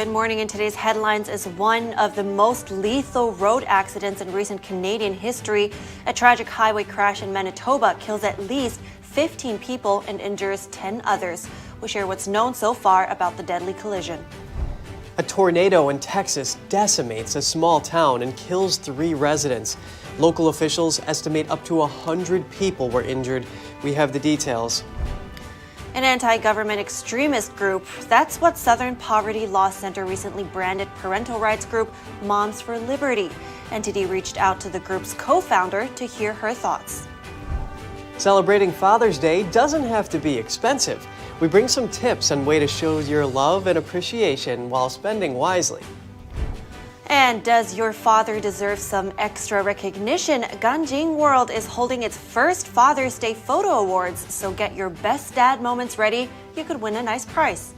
Good morning. In today's headlines is one of the most lethal road accidents in recent Canadian history. A tragic highway crash in Manitoba kills at least 15 people and injures 10 others. We'll share what's known so far about the deadly collision. A tornado in Texas decimates a small town and kills 3 residents. Local officials estimate up to 100 people were injured. We have the details. An anti-government extremist group. That's what Southern Poverty Law Center recently branded parental rights group Moms for Liberty. NTD reached out to the group's co-founder to hear her thoughts. Celebrating Father's Day doesn't have to be expensive. We bring some tips on way to show your love and appreciation while spending wisely. And does your father deserve some extra recognition? Jing World is holding its first Father's Day photo awards, so get your best dad moments ready. You could win a nice prize.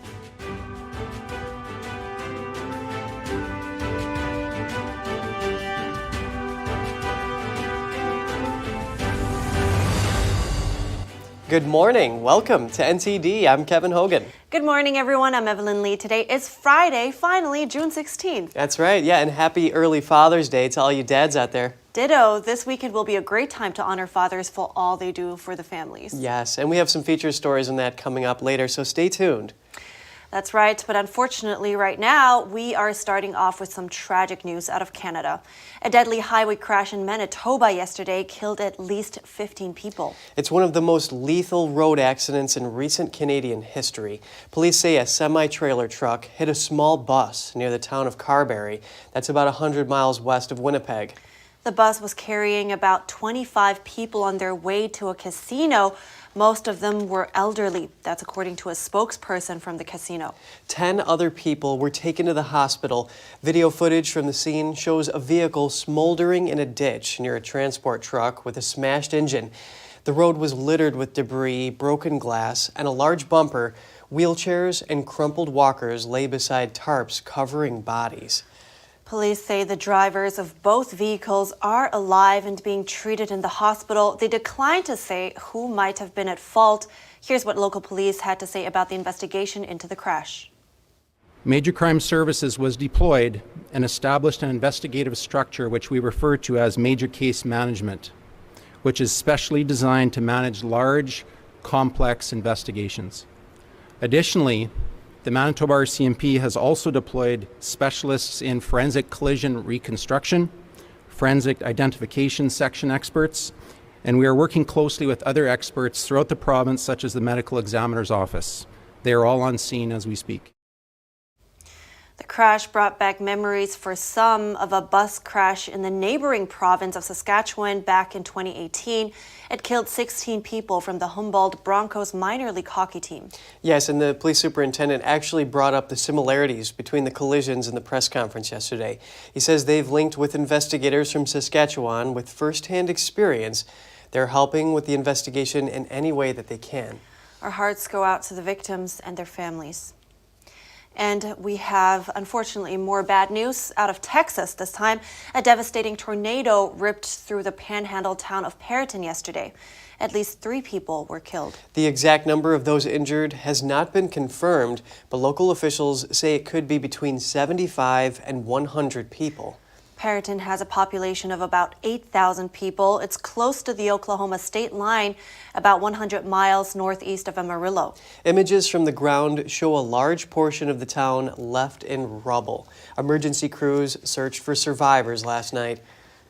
Good morning. Welcome to NTD. I'm Kevin Hogan. Good morning, everyone. I'm Evelyn Lee. Today is Friday, finally, June 16th. That's right. Yeah, and happy early Father's Day to all you dads out there. Ditto. This weekend will be a great time to honor fathers for all they do for the families. Yes, and we have some feature stories on that coming up later, so stay tuned. That's right, but unfortunately right now, we are starting off with some tragic news out of Canada. A deadly highway crash in Manitoba yesterday killed at least 15 people. It's one of the most lethal road accidents in recent Canadian history. Police say a semi-trailer truck hit a small bus near the town of Carberry. That's about 100 miles west of Winnipeg. The bus was carrying about 25 people on their way to a casino. Most of them were elderly. That's according to a spokesperson from the casino. 10 other people were taken to the hospital. Video footage from the scene shows a vehicle smoldering in a ditch near a transport truck with a smashed engine. The road was littered with debris, broken glass, and a large bumper. Wheelchairs and crumpled walkers lay beside tarps covering bodies. Police say the drivers of both vehicles are alive and being treated in the hospital. They declined to say who might have been at fault. Here's what local police had to say about the investigation into the crash. Major Crime Services was deployed and established an investigative structure which we refer to as Major Case Management, which is specially designed to manage large, complex investigations. Additionally, the Manitoba RCMP has also deployed specialists in forensic collision reconstruction, forensic identification section experts, and we are working closely with other experts throughout the province, such as the Medical Examiner's Office. They are all on scene as we speak. The crash brought back memories for some of a bus crash in the neighboring province of Saskatchewan back in 2018. It killed 16 people from the Humboldt Broncos minor league hockey team. Yes, and the police superintendent actually brought up the similarities between the collisions in the press conference yesterday. He says they've linked with investigators from Saskatchewan with first-hand experience. They're helping with the investigation in any way that they can. Our hearts go out to the victims and their families. And we have, unfortunately, more bad news out of Texas this time. A devastating tornado ripped through the panhandle town of Perryton yesterday. At least 3 people were killed. The exact number of those injured has not been confirmed, but local officials say it could be between 75 and 100 people. Perryton has a population of about 8,000 people. It's close to the Oklahoma state line, about 100 miles northeast of Amarillo. Images from the ground show a large portion of the town left in rubble. Emergency crews searched for survivors last night.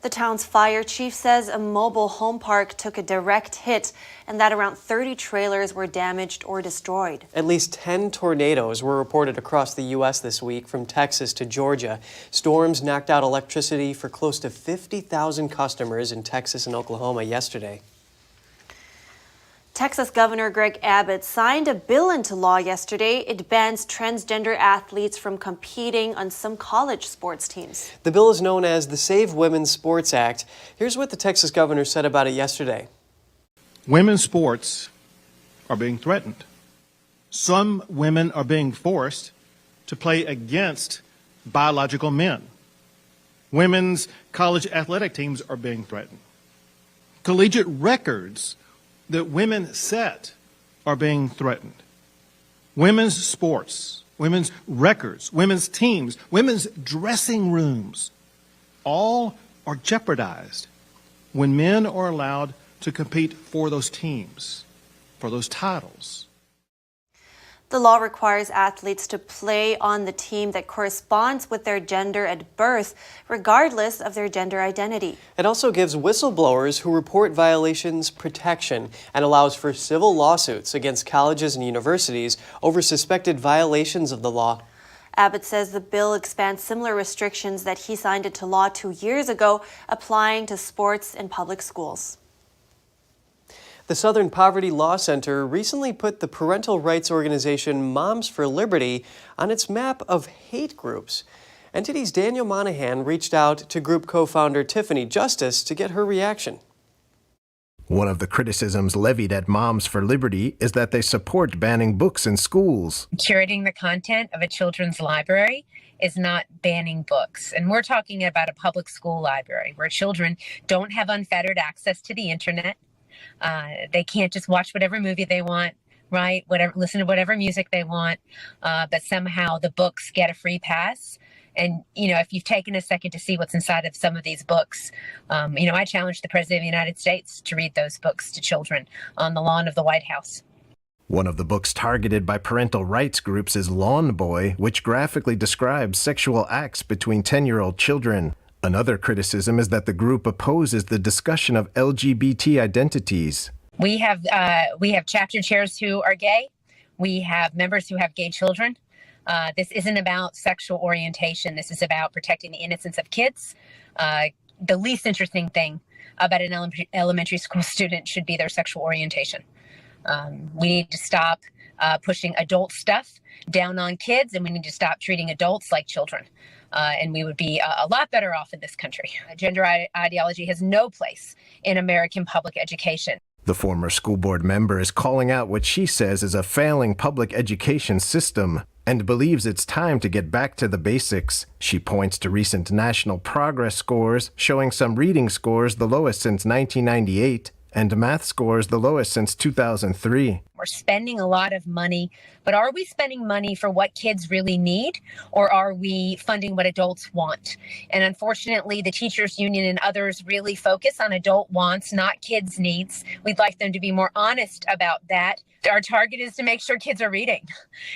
The town's fire chief says a mobile home park took a direct hit and that around 30 trailers were damaged or destroyed. At least 10 tornadoes were reported across the U.S. this week, from Texas to Georgia. Storms knocked out electricity for close to 50,000 customers in Texas and Oklahoma yesterday. Texas Governor Greg Abbott signed a bill into law yesterday. It bans transgender athletes from competing on some college sports teams. The bill is known as the Save Women's Sports Act. Here's what the Texas governor said about it yesterday. Women's sports are being threatened. Some women are being forced to play against biological men. Women's college athletic teams are being threatened. Collegiate records that women set are being threatened. Women's sports women's records, women's teams, women's dressing rooms, all are jeopardized when men are allowed to compete for those teams, for those titles. The law requires athletes to play on the team that corresponds with their gender at birth, regardless of their gender identity. It also gives whistleblowers who report violations protection and allows for civil lawsuits against colleges and universities over suspected violations of the law. Abbott says the bill expands similar restrictions that he signed into law 2 years ago, applying to sports in public schools. The Southern Poverty Law Center recently put the parental rights organization Moms for Liberty on its map of hate groups. NTD's Daniel Monahan reached out to group co-founder Tiffany Justice to get her reaction. One of the criticisms levied at Moms for Liberty is that they support banning books in schools. Curating the content of a children's library is not banning books. And we're talking about a public school library where children don't have unfettered access to the internet. They can't just watch whatever movie they want, right? Listen to whatever music they want, but somehow the books get a free pass. And, if you've taken a second to see what's inside of some of these books, I challenge the President of the United States to read those books to children on the lawn of the White House. One of the books targeted by parental rights groups is Lawn Boy, which graphically describes sexual acts between 10-year-old children. Another criticism is that the group opposes the discussion of LGBT identities. We have chapter chairs who are gay. We have members who have gay children. This isn't about sexual orientation. This is about protecting the innocence of kids. The least interesting thing about an elementary school student should be their sexual orientation. We need to stop pushing adult stuff down on kids, and we need to stop treating adults like children. And we would be a lot better off in this country. Gender ideology has no place in American public education. The former school board member is calling out what she says is a failing public education system and believes it's time to get back to the basics. She points to recent national progress scores showing some reading scores the lowest since 1998 and math scores the lowest since 2003. We're spending a lot of money, but are we spending money for what kids really need, or are we funding what adults want? And unfortunately, the teachers union and others really focus on adult wants, not kids' needs. We'd like them to be more honest about that. Our target is to make sure kids are reading.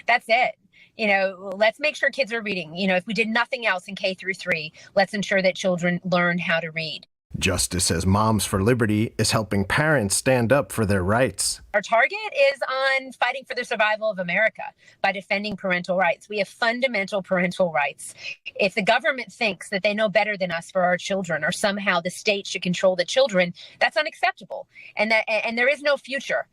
That's it. Let's make sure kids are reading. If we did nothing else in K through 3, let's ensure that children learn how to read. Justice says Moms for Liberty is helping parents stand up for their rights. Our target is on fighting for the survival of America by defending parental rights. We have fundamental parental rights. If the government thinks that they know better than us for our children, or somehow the state should control the children, that's unacceptable. And there is no future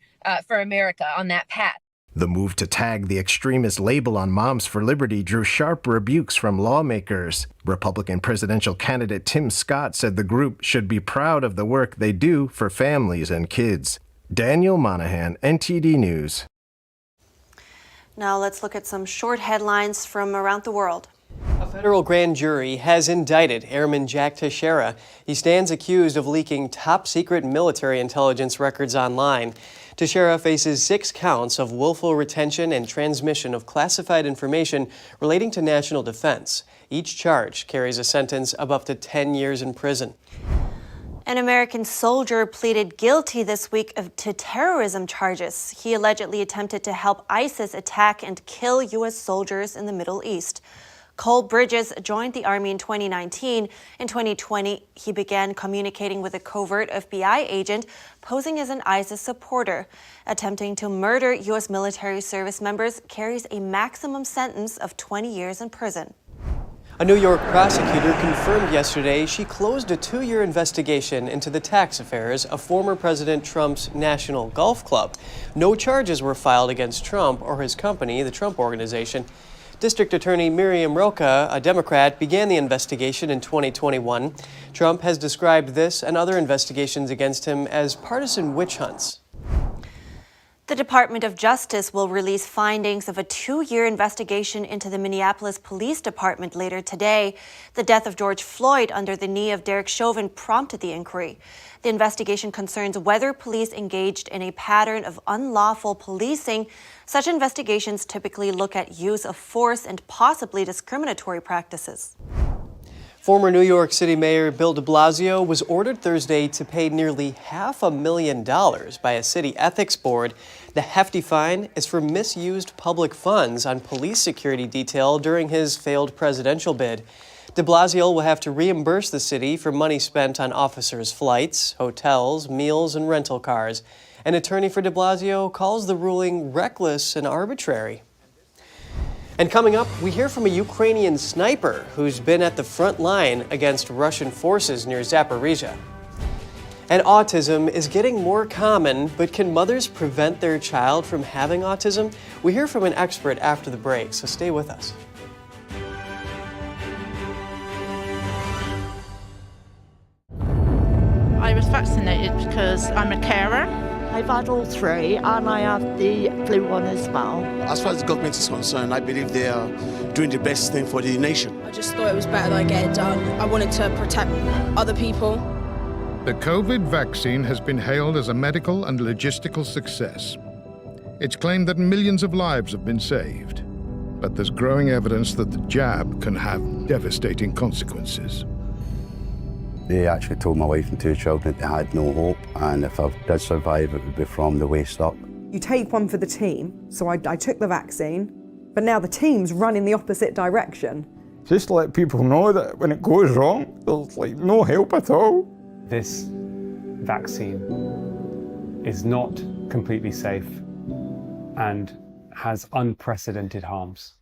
for America on that path. The move to tag the extremist label on Moms for Liberty drew sharp rebukes from lawmakers. Republican presidential candidate Tim Scott said the group should be proud of the work they do for families and kids. Daniel Monahan, NTD News. Now let's look at some short headlines from around the world. A federal grand jury has indicted Airman Jack Teixeira. He stands accused of leaking top-secret military intelligence records online. Teixeira faces 6 counts of willful retention and transmission of classified information relating to national defense. Each charge carries a sentence of up to 10 years in prison. An American soldier pleaded guilty this week to terrorism charges. He allegedly attempted to help ISIS attack and kill U.S. soldiers in the Middle East. Cole Bridges joined the Army in 2019. In 2020, he began communicating with a covert FBI agent posing as an ISIS supporter. Attempting to murder U.S. military service members carries a maximum sentence of 20 years in prison. A New York prosecutor confirmed yesterday she closed a 2-year investigation into the tax affairs of former President Trump's National Golf Club. No charges were filed against Trump or his company, the Trump Organization. District Attorney Miriam Rocha, a Democrat, began the investigation in 2021. Trump has described this and other investigations against him as partisan witch hunts. The Department of Justice will release findings of a 2-year investigation into the Minneapolis Police Department later today. The death of George Floyd under the knee of Derek Chauvin prompted the inquiry. The investigation concerns whether police engaged in a pattern of unlawful policing. Such investigations typically look at use of force and possibly discriminatory practices. Former New York City Mayor Bill de Blasio was ordered Thursday to pay nearly $500,000 by a city ethics board. The hefty fine is for misused public funds on police security detail during his failed presidential bid. De Blasio will have to reimburse the city for money spent on officers' flights, hotels, meals, and rental cars. An attorney for de Blasio calls the ruling reckless and arbitrary. And coming up, we hear from a Ukrainian sniper who's been at the front line against Russian forces near Zaporizhzhia. And autism is getting more common, but can mothers prevent their child from having autism? We hear from an expert after the break, so stay with us. I was vaccinated because I'm a carer. I've had all three, and I have the flu one as well. As far as the government is concerned, I believe they are doing the best thing for the nation. I just thought it was better that I get it done. I wanted to protect other people. The COVID vaccine has been hailed as a medical and logistical success. It's claimed that millions of lives have been saved, but there's growing evidence that the jab can have devastating consequences. They actually told my wife and 2 children that they had no hope, and if I did survive, it would be from the waist up. You take one for the team, so I took the vaccine, but now the team's run in the opposite direction. Just to let people know that when it goes wrong, there's like no help at all. This vaccine is not completely safe and has unprecedented harms.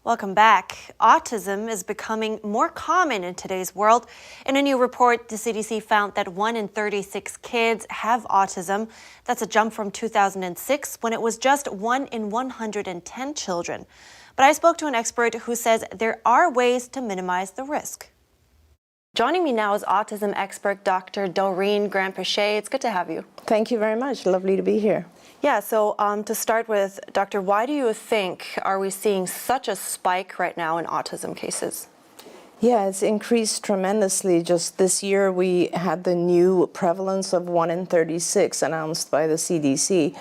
Welcome back. Autism is becoming more common in today's world. In a new report, the CDC found that 1 in 36 kids have autism. That's a jump from 2006, when it was just 1 in 110 children. But I spoke to an expert who says there are ways to minimize the risk. Joining me now is autism expert Dr. Doreen Grant-Pichet. It's good to have you. Thank you very much. Lovely to be here. Yeah, so to start with, Doctor, why do you think are we seeing such a spike right now in autism cases? Yeah, it's increased tremendously. Just this year, we had the new prevalence of 1 in 36 announced by the CDC.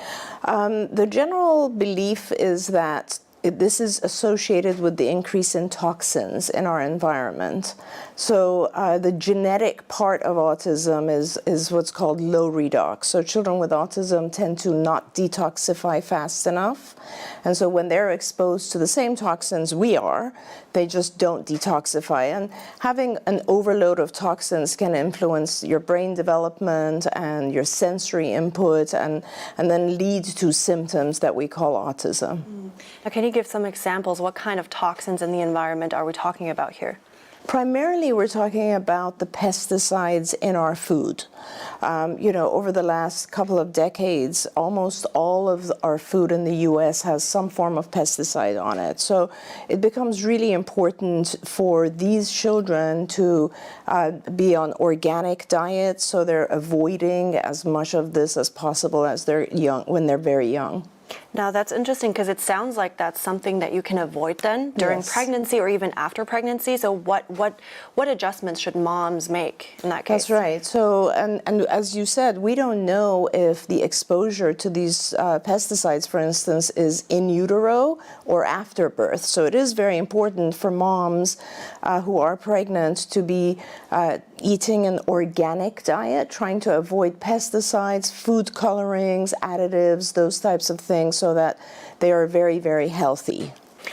The general belief is that this is associated with the increase in toxins in our environment. So the genetic part of autism is what's called low redox. So children with autism tend to not detoxify fast enough. And so when they're exposed to the same toxins we are, they just don't detoxify. And having an overload of toxins can influence your brain development and your sensory input and then lead to symptoms that we call autism. Now, can you give some examples? What kind of toxins in the environment are we talking about here? Primarily, we're talking about the pesticides in our food. Over the last couple of decades, almost all of our food in the U.S. has some form of pesticide on it. So it becomes really important for these children to be on organic diets, so they're avoiding as much of this as possible as they're young, when they're very young. Now, that's interesting because it sounds like that's something that you can avoid then during pregnancy or even after pregnancy. So what adjustments should moms make in that case? That's right. So, and as you said, we don't know if the exposure to these pesticides, for instance, is in utero or after birth. So it is very important for moms who are pregnant to be eating an organic diet, trying to avoid pesticides, food colorings, additives, those types of things, so that they are very, very healthy.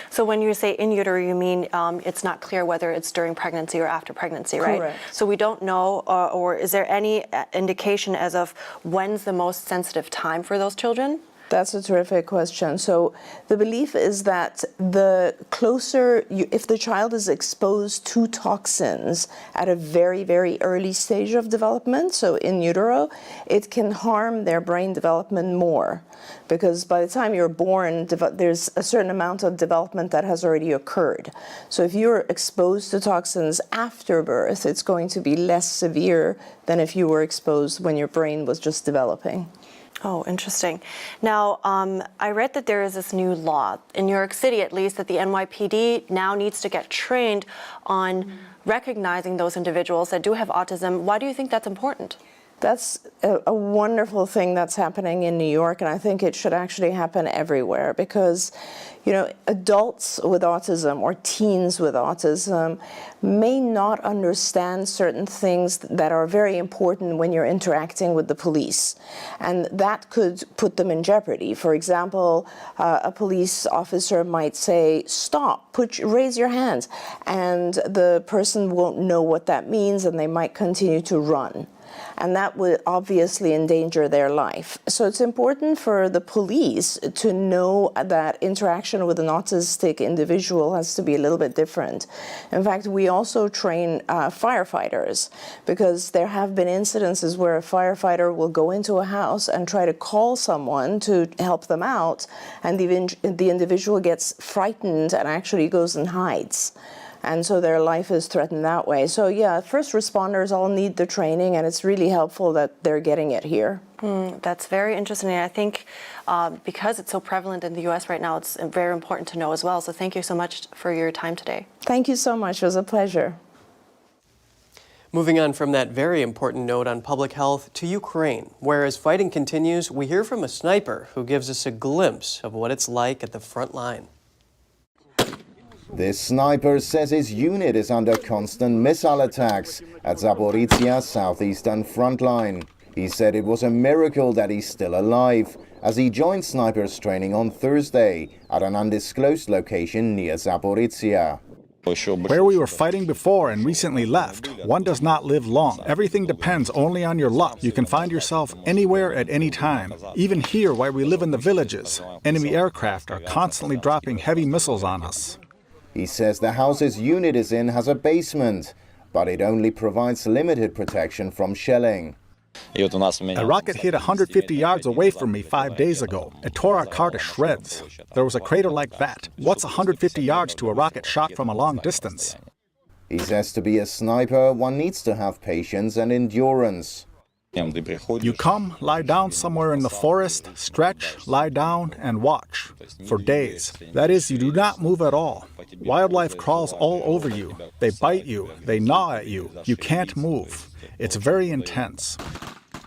So when you say in utero, you mean it's not clear whether it's during pregnancy or after pregnancy, right? Correct. So we don't know, or is there any indication as of when's the most sensitive time for those children? That's a terrific question. So the belief is that the closer, if the child is exposed to toxins at a very, very early stage of development, so in utero, it can harm their brain development more. Because by the time you're born, there's a certain amount of development that has already occurred. So if you're exposed to toxins after birth, it's going to be less severe than if you were exposed when your brain was just developing. Oh, interesting. Now, I read that there is this new law in New York City, at least, that the NYPD now needs to get trained on recognizing those individuals that do have autism. Why do you think that's important? That's a wonderful thing that's happening in New York, and I think it should actually happen everywhere because, you know, adults with autism or teens with autism may not understand certain things that are very important when you're interacting with the police, and that could put them in jeopardy. For example, a police officer might say, "Stop, raise your hands," and the person won't know what that means, and they might continue to run. And that would obviously endanger their life. So it's important for the police to know that interaction with an autistic individual has to be a little bit different. In fact, we also train firefighters because there have been incidences where a firefighter will go into a house and try to call someone to help them out, and the individual gets frightened and actually goes and hides. And so their life is threatened that way. So yeah, first responders all need the training, and it's really helpful that they're getting it here. That's very interesting. I think because it's so prevalent in the U.S. right now, it's very important to know as well. So thank you so much for your time today. Thank you so much. It was a pleasure. Moving on from that very important note on public health to Ukraine, where as fighting continues, we hear from a sniper who gives us a glimpse of what it's like at the front line. This sniper says his unit is under constant missile attacks at Zaporizhzhia's southeastern front line. He said it was a miracle that he's still alive, as he joined snipers training on Thursday at an undisclosed location near Zaporizhzhia. Where we were fighting before and recently left, one does not live long. Everything depends only on your luck. You can find yourself anywhere at any time. Even here, where we live in the villages, enemy aircraft are constantly dropping heavy missiles on us. He says the house his unit is in has a basement, but it only provides limited protection from shelling. A rocket hit 150 yards away from me 5 days ago. It tore our car to shreds. There was a crater like that. What's 150 yards to a rocket shot from a long distance? He says to be a sniper, one needs to have patience and endurance. You come, lie down somewhere in the forest, stretch, lie down, and watch. For days. That is, you do not move at all. Wildlife crawls all over you. They bite you. They gnaw at you. You can't move. It's very intense.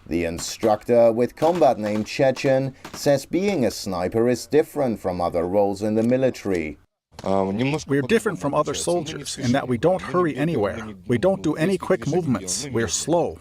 The instructor, with combat name Chechen, says being a sniper is different from other roles in the military. We're different from other soldiers in that we don't hurry anywhere. We don't do any quick movements. We're slow.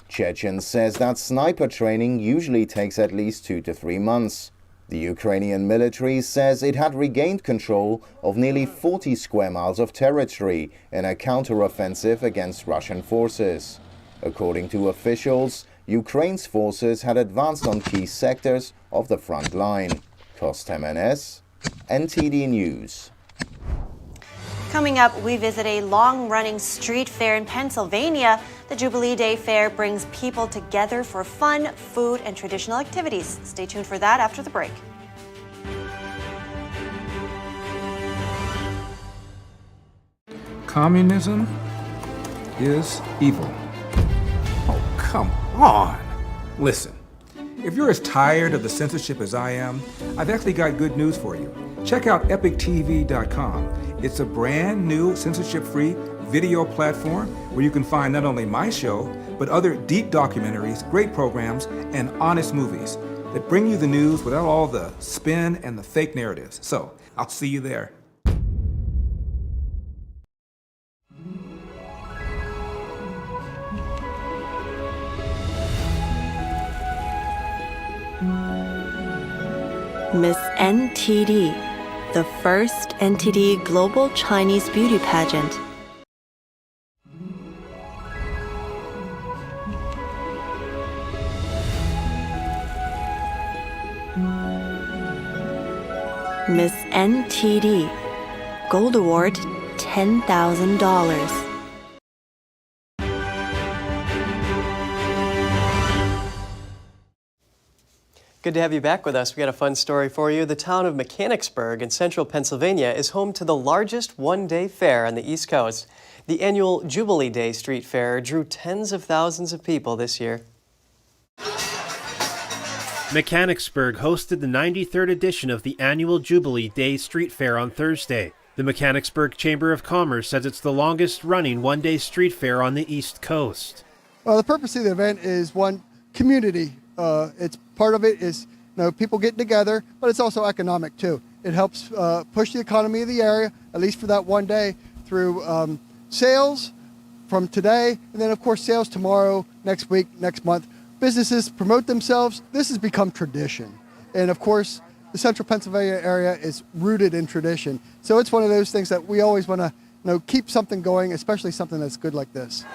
Chechen says that sniper training usually takes at least 2 to 3 months. The Ukrainian military says it had regained control of nearly 40 square miles of territory in a counteroffensive against Russian forces. According to officials, Ukraine's forces had advanced on key sectors of the front line. Kostem NS, NTD News. Coming up, we visit a long-running street fair in Pennsylvania. The Jubilee Day Fair brings people together for fun, food, and traditional activities. Stay tuned for that after the break. Communism is evil. Oh, come on. Listen, if you're as tired of the censorship as I am, I've actually got good news for you. Check out epictv.com. It's a brand new censorship-free video platform where you can find not only my show, but other deep documentaries, great programs, and honest movies that bring you the news without all the spin and the fake narratives. So, I'll see you there. Miss NTD, the first NTD Global Chinese Beauty Pageant. Miss NTD. Gold Award, $10,000. Good to have you back with us. We got a fun story for you. The town of Mechanicsburg in central Pennsylvania is home to the largest one-day fair on the East Coast. The annual Jubilee Day Street Fair drew tens of thousands of people this year. Mechanicsburg hosted the 93rd edition of the annual Jubilee Day Street Fair on Thursday. The Mechanicsburg Chamber of Commerce says it's the longest-running one-day street fair on the East Coast. Well, the purpose of the event is one, community. It's part of it is people getting together, but it's also economic too. It helps push the economy of the area, at least for that one day, through sales from today, and then of course sales tomorrow, next week, next month. Businesses promote themselves. This has become tradition, and of course the central Pennsylvania area is rooted in tradition. So it's one of those things that we always want to keep something going, especially something that's good like this.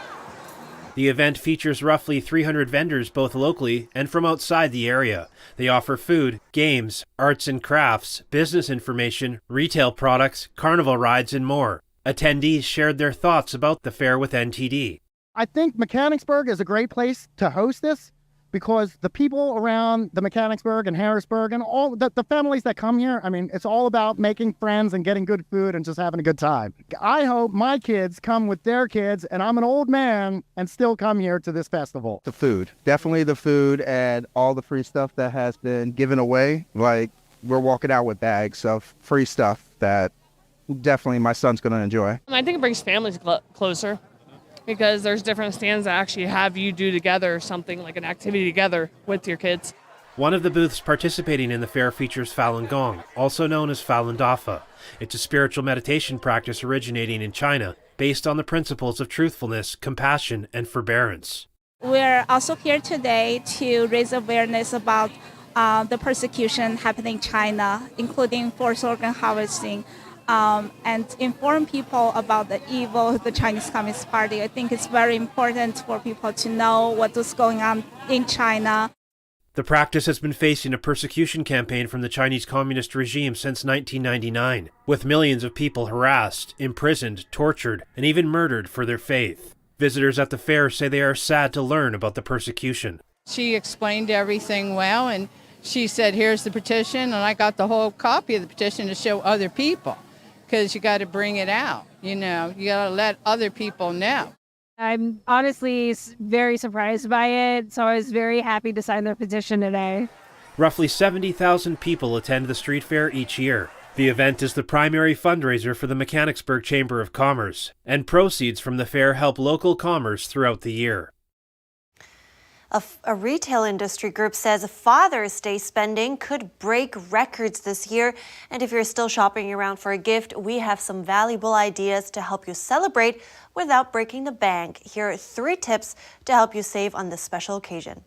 The event features roughly 300 vendors both locally and from outside the area. They offer food, games, arts and crafts, business information, retail products, carnival rides, and more. Attendees shared their thoughts about the fair with NTD. I think Mechanicsburg is a great place to host this because the people around the Mechanicsburg and Harrisburg and all the families that come here, I mean, it's all about making friends and getting good food and just having a good time. I hope my kids come with their kids, and I'm an old man and still come here to this festival. The food, definitely the food and all the free stuff that has been given away. Like, we're walking out with bags of free stuff that definitely my son's going to enjoy. I think it brings families closer, because there's different stands that actually have you do together something like an activity together with your kids. One of the booths participating in the fair features Falun Gong, also known as Falun Dafa. It's a spiritual meditation practice originating in China, based on the principles of truthfulness, compassion, and forbearance. We're also here today to raise awareness about the persecution happening in China, including forced organ harvesting, and inform people about the evil of the Chinese Communist Party. I think it's very important for people to know what is going on in China. The practice has been facing a persecution campaign from the Chinese Communist regime since 1999, with millions of people harassed, imprisoned, tortured, and even murdered for their faith. Visitors at the fair say they are sad to learn about the persecution. She explained everything well, and she said, here's the petition, and I got the whole copy of the petition to show other people. Because you got to bring it out, you got to let other people know. I'm honestly very surprised by it, so I was very happy to sign the petition today. Roughly 70,000 people attend the street fair each year. The event is the primary fundraiser for the Mechanicsburg Chamber of Commerce, and proceeds from the fair help local commerce throughout the year. A retail industry group says Father's Day spending could break records this year. And if you're still shopping around for a gift, we have some valuable ideas to help you celebrate without breaking the bank. Here are 3 tips to help you save on this special occasion.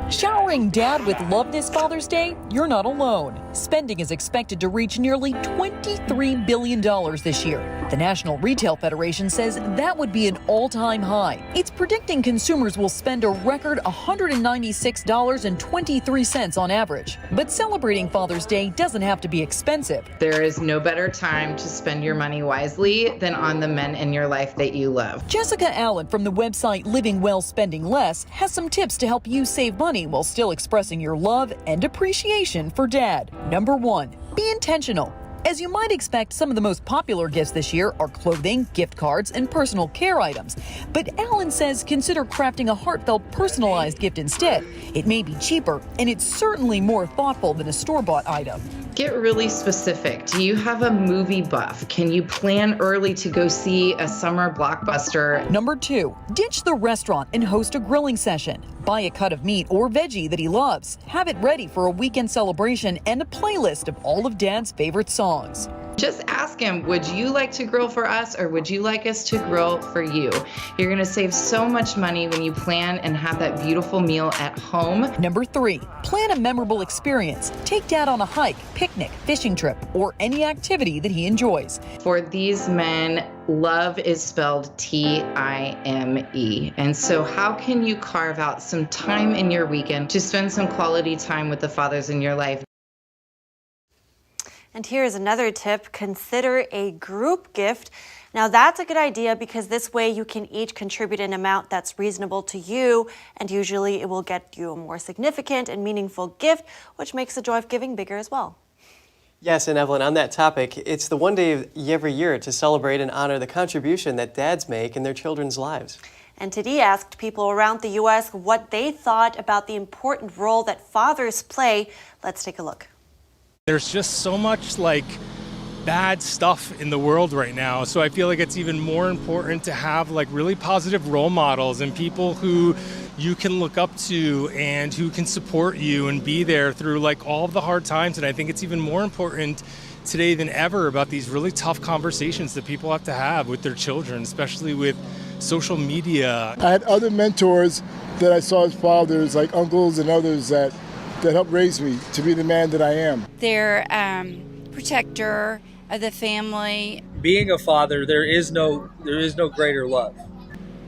Showering dad with love this Father's Day? You're not alone. Spending is expected to reach nearly $23 billion this year. The National Retail Federation says that would be an all-time high. It's predicting consumers will spend a record $196.23 on average. But celebrating Father's Day doesn't have to be expensive. There is no better time to spend your money wisely than on the men in your life that you love. Jessica Allen from the website Living Well Spending Less has some tips to help you save money while still expressing your love and appreciation for dad. Number 1, be intentional. As you might expect, some of the most popular gifts this year are clothing, gift cards, and personal care items. But Allen says consider crafting a heartfelt, personalized gift instead. It may be cheaper, and it's certainly more thoughtful than a store-bought item. Get really specific. Do you have a movie buff? Can you plan early to go see a summer blockbuster? Number 2, ditch the restaurant and host a grilling session. Buy a cut of meat or veggie that he loves. Have it ready for a weekend celebration and a playlist of all of Dad's favorite songs. Just ask him, would you like to grill for us or would you like us to grill for you? You're going to save so much money when you plan and have that beautiful meal at home. Number 3, plan a memorable experience. Take Dad on a hike, picnic, fishing trip, or any activity that he enjoys. For these men, love is spelled T-I-M-E. And so how can you carve out some time in your weekend to spend some quality time with the fathers in your life? And here's another tip. Consider a group gift. Now that's a good idea because this way you can each contribute an amount that's reasonable to you, and usually it will get you a more significant and meaningful gift, which makes the joy of giving bigger as well. Yes, and Evelyn, on that topic, it's the one day every year to celebrate and honor the contribution that dads make in their children's lives. NTD asked people around the U.S. what they thought about the important role that fathers play. Let's take a look. There's just so much bad stuff in the world right now, so I feel like it's even more important to have really positive role models and people who you can look up to and who can support you and be there through all the hard times. And I think it's even more important today than ever about these really tough conversations that people have to have with their children, especially with social media. I had other mentors that I saw as fathers, like uncles and others that helped raise me to be the man that I am. They're protector of the family. Being a father, there is no greater love.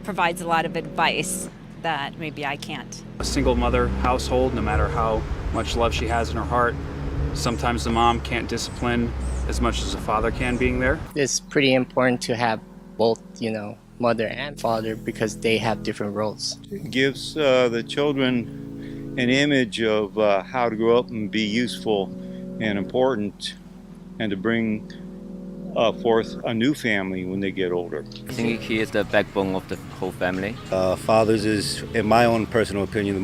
Provides a lot of advice that maybe I can't. A single mother household, no matter how much love she has in her heart, sometimes the mom can't discipline as much as the father can being there. It's pretty important to have both, mother and father because they have different roles. It gives the children an image of how to grow up and be useful and important and to bring forth a new family when they get older. I think he is the backbone of the whole family. Fathers is, in my own personal opinion,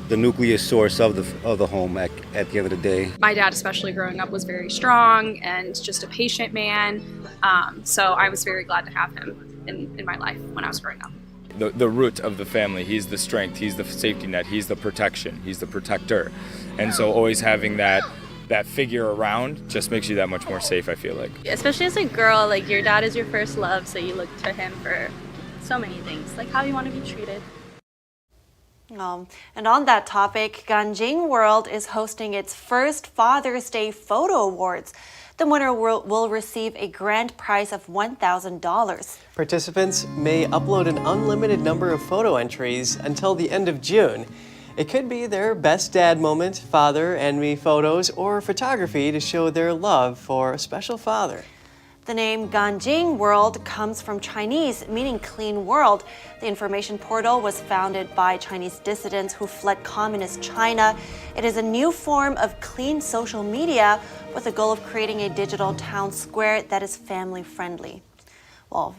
the nucleus source of the home at the end of the day. My dad, especially growing up, was very strong and just a patient man. So I was very glad to have him in my life when I was growing up. The root of the family, he's the strength, he's the safety net, he's the protection, he's the protector. And so always having that figure around just makes you that much more safe, I feel like. Especially as a girl, your dad is your first love, so you look to him for so many things, like how you want to be treated. And on that topic, Jing World is hosting its first Father's Day Photo Awards. The winner will receive a grand prize of $1,000. Participants may upload an unlimited number of photo entries until the end of June. It could be their best dad moment, father and me photos, or photography to show their love for a special father. The name Jing World comes from Chinese, meaning clean world. The information portal was founded by Chinese dissidents who fled communist China. It is a new form of clean social media with the goal of creating a digital town square that is family friendly. Well,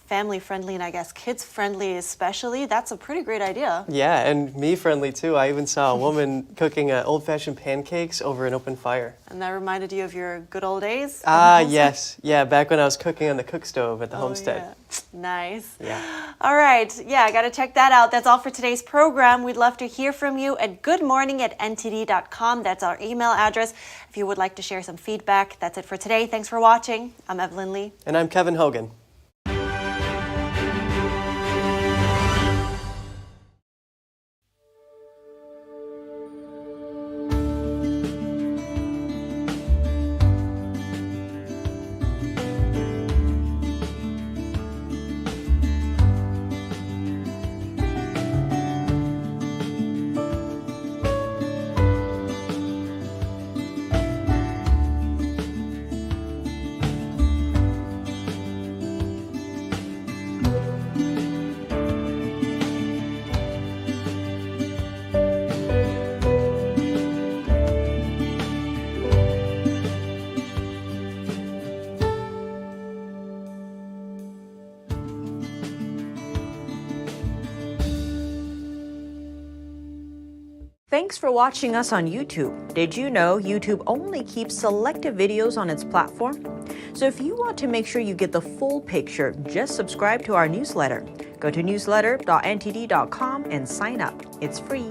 family friendly and I guess kids friendly especially, that's a pretty great idea. Yeah, and me friendly too. I even saw a woman cooking old-fashioned pancakes over an open fire. And that reminded you of your good old days? Yes. Yeah, back when I was cooking on the cook stove at the homestead. Yeah. Nice. Yeah. All right. Yeah, I got to check that out. That's all for today's program. We'd love to hear from you at goodmorning@ntd.com. That's our email address. If you would like to share some feedback, that's it for today. Thanks for watching. I'm Evelyn Lee. And I'm Kevin Hogan. Thanks for watching us on YouTube. Did you know YouTube only keeps selective videos on its platform? So if you want to make sure you get the full picture, just subscribe to our newsletter. Go to newsletter.ntd.com and sign up. It's free.